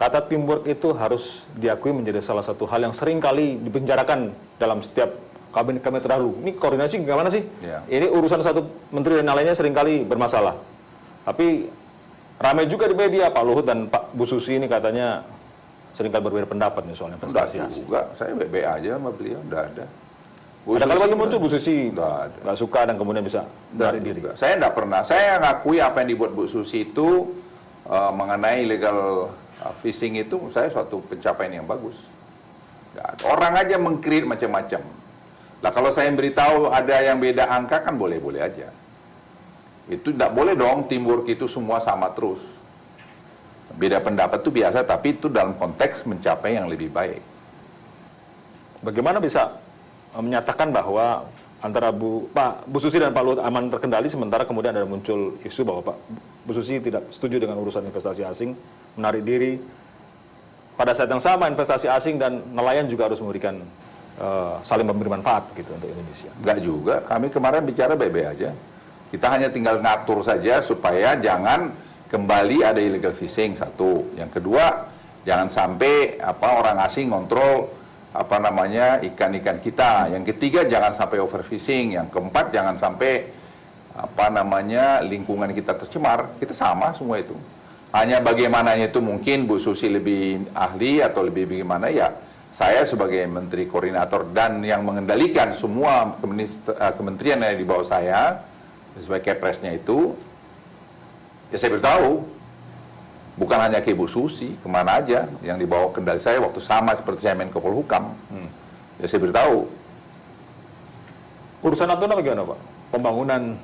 kata teamwork itu harus diakui menjadi salah satu hal yang sering kali dipenjarakan dalam setiap kabinet-kabinet terdahulu. Ini koordinasi gimana sih? Ya. Ini urusan satu menteri dan yang lainnya sering kali bermasalah. Tapi ramai juga di media Pak Luhut dan Pak Bu Susi ini katanya sering kali berbeda pendapat nih soal investasi asing. Juga, saya BB aja sama beliau, enggak ada. Ada kali lagi muncul Bu Susi nggak suka dan kemudian bisa menarik diri. Saya enggak pernah. Saya ngakui apa yang dibuat Bu Susi itu mengenai illegal fishing itu saya suatu pencapaian yang bagus. Nggak ada. Orang aja mengkreat macam-macam. Lah kalau saya beritahu ada yang beda angka kan boleh-boleh aja. Itu tidak boleh dong teamwork itu semua sama terus. Beda pendapat itu biasa, tapi itu dalam konteks mencapai yang lebih baik. Bagaimana bisa menyatakan bahwa antara Bu Susi dan Pak Luhut aman terkendali, sementara kemudian ada muncul isu bahwa Bu Susi tidak setuju dengan urusan investasi asing, menarik diri. Pada saat yang sama investasi asing dan nelayan juga harus memberikan saling memberi manfaat gitu untuk Indonesia. Enggak juga, kami kemarin bicara baik-baik aja. Kita hanya tinggal ngatur saja supaya jangan kembali ada illegal fishing, satu. Yang kedua, jangan sampai orang asing ngontrol ikan-ikan kita. Yang ketiga, jangan sampai overfishing. Yang keempat, jangan sampai lingkungan kita tercemar. Kita sama semua itu. Hanya bagaimananya itu mungkin Bu Susi lebih ahli atau lebih bagaimana ya. Saya sebagai Menteri Koordinator dan yang mengendalikan semua kementerian yang ada di bawah saya sebagai Kepresnya itu, ya saya beritahu. Bukan hanya ke Ibu Susi, kemana aja yang dibawa kendali saya waktu sama seperti saya Menko Polhukam. Ya saya beritahu. Urusan Natuna bagaimana Pak? Pembangunan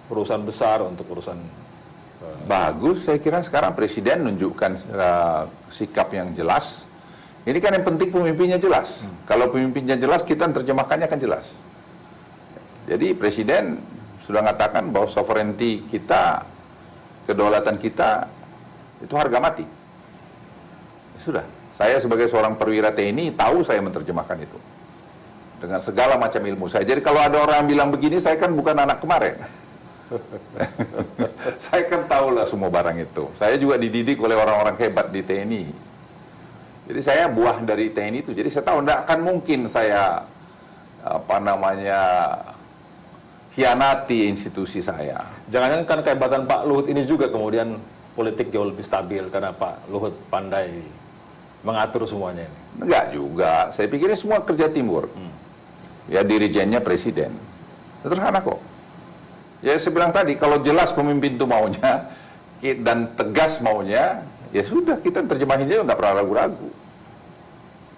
perusahaan besar untuk urusan... Bagus, saya kira sekarang Presiden menunjukkan sikap yang jelas. Ini kan yang penting pemimpinnya jelas. Kalau pemimpinnya jelas, kita terjemahkannya akan jelas. Jadi Presiden sudah mengatakan bahwa sovereignty kita, kedaulatan kita, itu harga mati. Sudah, saya sebagai seorang perwira TNI tahu saya menerjemahkan itu dengan segala macam ilmu saya. Jadi kalau ada orang yang bilang begini, saya kan bukan anak kemarin. Saya kan tahulah semua barang itu. Saya juga dididik oleh orang-orang hebat di TNI. Jadi saya buah dari TNI itu. Jadi saya tahu tidak akan mungkin saya hianati institusi saya. Jangan-jangan kan kehebatan Pak Luhut ini juga kemudian politik jauh lebih stabil karena Pak Luhut pandai mengatur semuanya ini. Enggak juga. Saya pikir ini semua kerja teamwork. Ya dirijennya Presiden. Sederhana kok. Ya saya bilang tadi, kalau jelas pemimpin itu maunya dan tegas maunya, ya sudah kita terjemahinnya nggak pernah ragu-ragu.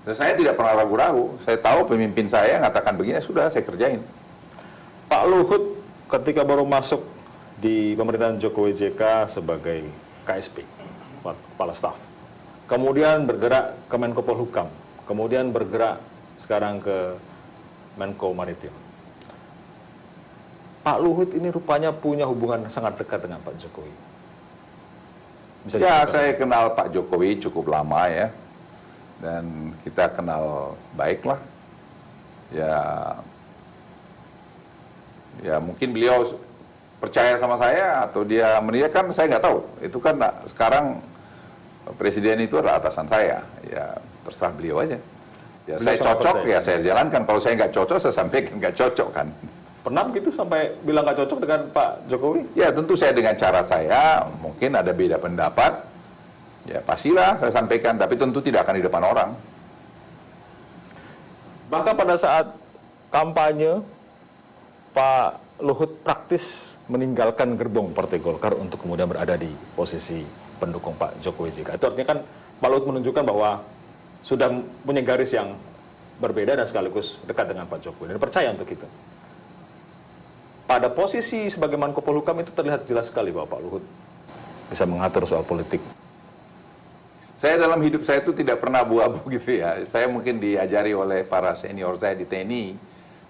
Dan saya tidak pernah ragu-ragu. Saya tahu pemimpin saya mengatakan begini, sudah saya kerjain. Pak Luhut ketika baru masuk di pemerintahan Jokowi JK sebagai KSP, Kepala Staf. Kemudian bergerak ke Menko Polhukam. Kemudian bergerak sekarang ke Menko Maritim. Pak Luhut ini rupanya punya hubungan sangat dekat dengan Pak Jokowi. Ya, saya kenal Pak Jokowi cukup lama ya. Dan kita kenal baik lah. Ya mungkin beliau percaya sama saya atau dia menilai, kan saya nggak tahu. Itu kan sekarang Presiden itu adalah atasan saya. Ya terserah beliau aja. Ya beliau saya cocok, ya saya jalankan. Kalau saya nggak cocok, saya sampaikan nggak cocok kan. Pernah begitu sampai bilang nggak cocok dengan Pak Jokowi? Ya tentu saya dengan cara saya, mungkin ada beda pendapat. Ya pastilah saya sampaikan, tapi tentu tidak akan di depan orang. Bahkan pada saat kampanye, Pak Luhut praktis meninggalkan gerbong Partai Golkar untuk kemudian berada di posisi pendukung Pak Jokowi JK. Itu artinya kan Pak Luhut menunjukkan bahwa sudah punya garis yang berbeda dan sekaligus dekat dengan Pak Jokowi. Dan percaya untuk itu. Pada posisi sebagai Menko Polhukam itu terlihat jelas sekali bahwa Pak Luhut bisa mengatur soal politik. Saya dalam hidup saya itu tidak pernah abu-abu gitu ya. Saya mungkin diajari oleh para senior saya di TNI,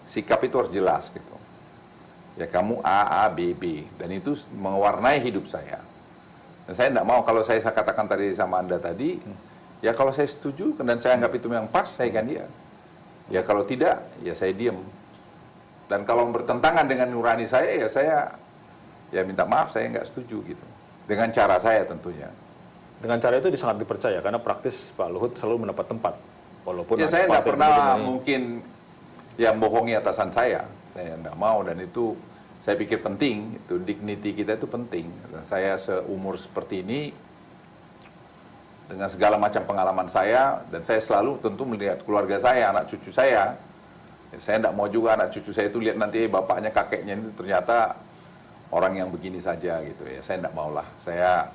sikap itu harus jelas gitu. Ya kamu A, B, B. Dan itu mewarnai hidup saya. Dan saya tidak mau, kalau saya katakan tadi sama Anda tadi, ya kalau saya setuju dan saya anggap itu yang pas, saya akan dia. Ya kalau tidak, ya saya diam. Dan kalau bertentangan dengan nurani saya, ya saya ya minta maaf, saya nggak setuju gitu. Dengan cara saya tentunya. Dengan cara itu sangat dipercaya karena praktis Pak Luhut selalu mendapat tempat walaupun Ya ada saya tidak partai pernah pendukung ini. mungkin yang bohongi atasan saya tidak mau, dan itu saya pikir penting, itu dignity kita itu penting. Dan saya seumur seperti ini, dengan segala macam pengalaman saya, dan saya selalu tentu melihat keluarga saya, anak cucu saya. Saya tidak mau juga anak cucu saya itu lihat nanti bapaknya, kakeknya itu ternyata orang yang begini saja gitu ya. Saya tidak maulah. Saya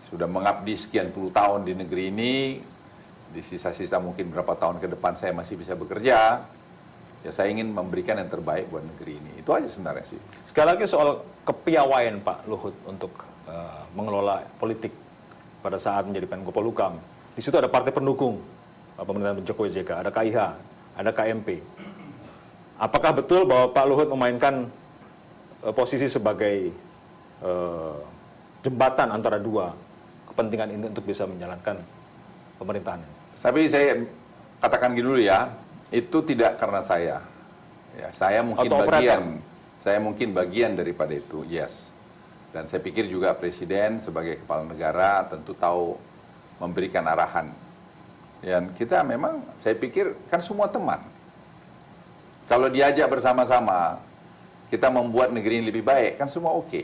sudah mengabdi sekian puluh tahun di negeri ini, di sisa-sisa mungkin berapa tahun ke depan saya masih bisa bekerja. Ya saya ingin memberikan yang terbaik buat negeri ini. Itu aja sebenarnya sih. Sekali lagi soal kepiawaian Pak Luhut untuk mengelola politik pada saat menjadi Menko Polhukam. Di situ ada partai pendukung pemerintahan Jokowi JK, ada KIH, ada KMP. Apakah betul bahwa Pak Luhut memainkan posisi sebagai jembatan antara dua kepentingan ini untuk bisa menjalankan pemerintahan? Tapi saya katakan gini dulu ya, itu tidak karena saya. Ya, saya mungkin bagian daripada itu, yes. Dan saya pikir juga Presiden sebagai kepala negara tentu tahu memberikan arahan. Dan kita memang, saya pikir kan semua teman. Kalau diajak bersama-sama, kita membuat negeri ini lebih baik, kan semua oke.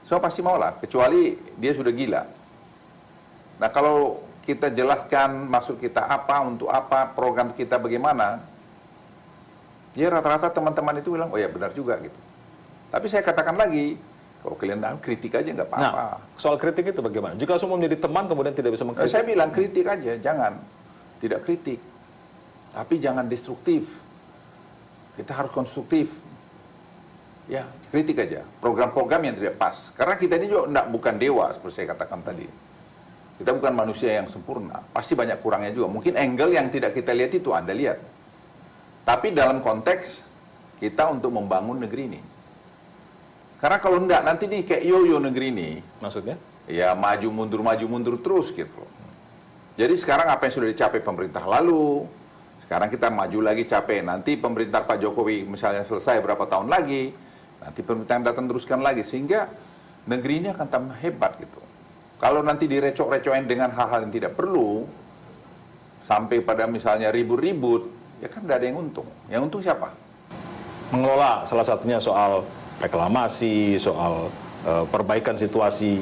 Semua pasti mau lah, kecuali dia sudah gila. Nah kalau kita jelaskan maksud kita apa, untuk apa, program kita bagaimana, ya rata-rata teman-teman itu bilang, oh ya benar juga gitu. Tapi saya katakan lagi, kalau kalian kritik aja nggak apa-apa. Nah, soal kritik itu bagaimana? Jika semua menjadi teman kemudian tidak bisa mengkritik. Saya bilang kritik aja, jangan. Tidak kritik. Tapi jangan destruktif. Kita harus konstruktif. Ya, kritik aja. Program-program yang tidak pas. Karena kita ini juga bukan dewa, seperti saya katakan tadi. Kita bukan manusia yang sempurna. Pasti banyak kurangnya juga. Mungkin angle yang tidak kita lihat itu Anda lihat. Tapi dalam konteks kita untuk membangun negeri ini. Karena kalau enggak, nanti nih kayak yoyo negeri ini. Maksudnya? Ya maju mundur terus gitu. Jadi sekarang apa yang sudah dicapai pemerintah lalu, sekarang kita maju lagi capai. Nanti pemerintah Pak Jokowi misalnya selesai berapa tahun lagi, nanti pemerintah yang datang teruskan lagi. Sehingga negeri ini akan tambah hebat gitu. Kalau nanti direcok-recokin dengan hal-hal yang tidak perlu, sampai pada misalnya ribut-ribut, ya kan tidak ada yang untung. Yang untung siapa? Mengelola salah satunya soal reklamasi, soal perbaikan situasi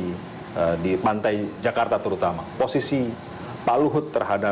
di pantai Jakarta terutama. Posisi Pak Luhut terhadap